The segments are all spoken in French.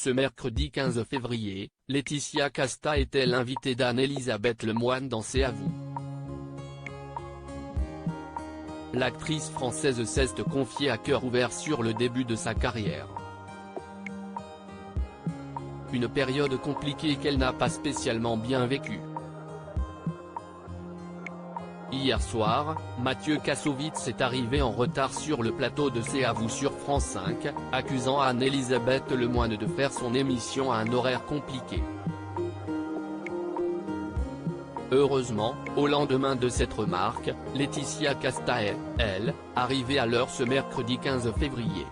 Ce mercredi 15 février, Laetitia Casta était l'invitée d'Anne-Elisabeth Lemoine dans C'est à vous. L'actrice française s'est confiée à cœur ouvert sur le début de sa carrière. Une période compliquée qu'elle n'a pas spécialement bien vécue. Hier soir, Mathieu Kassovitz est arrivé en retard sur le plateau de C'est à vous sur France 5, accusant Anne-Elisabeth Lemoine de faire son émission à un horaire compliqué. Heureusement, au lendemain de cette remarque, Laetitia Casta est, elle, arrivée à l'heure ce mercredi 15 février.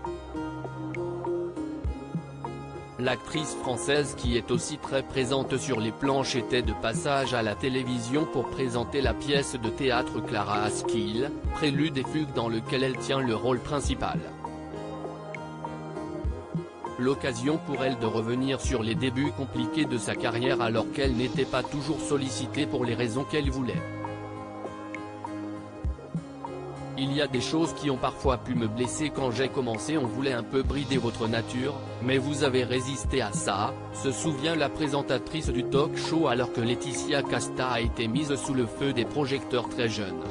L'actrice française qui est aussi très présente sur les planches était de passage à la télévision pour présenter la pièce de théâtre Clara Askill, Prélude et fugue dans lequel elle tient le rôle principal. L'occasion pour elle de revenir sur les débuts compliqués de sa carrière alors qu'elle n'était pas toujours sollicitée pour les raisons qu'elle voulait. Il y a des choses qui ont parfois pu me blesser quand j'ai commencé, on voulait un peu brider votre nature, mais vous avez résisté à ça, se souvient la présentatrice du talk-show alors que Laetitia Casta a été mise sous le feu des projecteurs très jeune.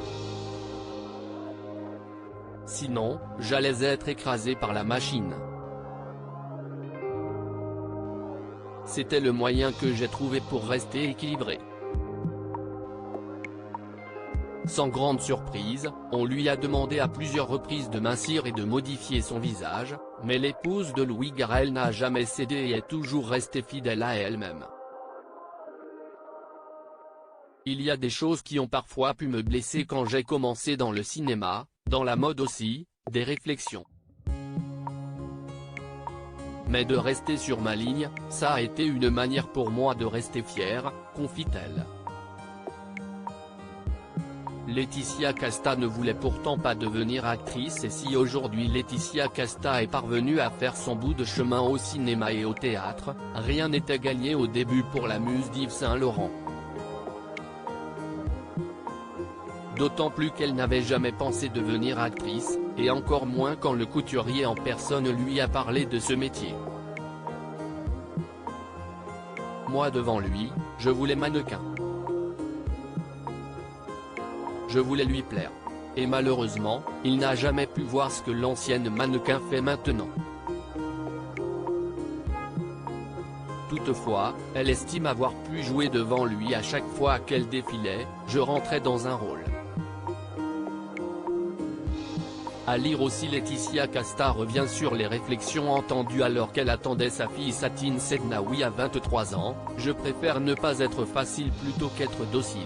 Sinon, j'allais être écrasée par la machine. C'était le moyen que j'ai trouvé pour rester équilibrée. Sans grande surprise, on lui a demandé à plusieurs reprises de mincir et de modifier son visage, mais l'épouse de Louis Garrel n'a jamais cédé et est toujours restée fidèle à elle-même. Il y a des choses qui ont parfois pu me blesser quand j'ai commencé dans le cinéma, dans la mode aussi, des réflexions. Mais de rester sur ma ligne, ça a été une manière pour moi de rester fière, confie-t-elle. Laetitia Casta ne voulait pourtant pas devenir actrice et si aujourd'hui Laetitia Casta est parvenue à faire son bout de chemin au cinéma et au théâtre, rien n'était gagné au début pour la muse d'Yves Saint Laurent. D'autant plus qu'elle n'avait jamais pensé devenir actrice, et encore moins quand le couturier en personne lui a parlé de ce métier. Moi devant lui, je voulais mannequin. Je voulais lui plaire. Et malheureusement, il n'a jamais pu voir ce que l'ancienne mannequin fait maintenant. Toutefois, elle estime avoir pu jouer devant lui à chaque fois qu'elle défilait, je rentrais dans un rôle. À lire aussi, Laetitia Casta revient sur les réflexions entendues alors qu'elle attendait sa fille Satine Sednaoui à 23 ans, je préfère ne pas être facile plutôt qu'être docile.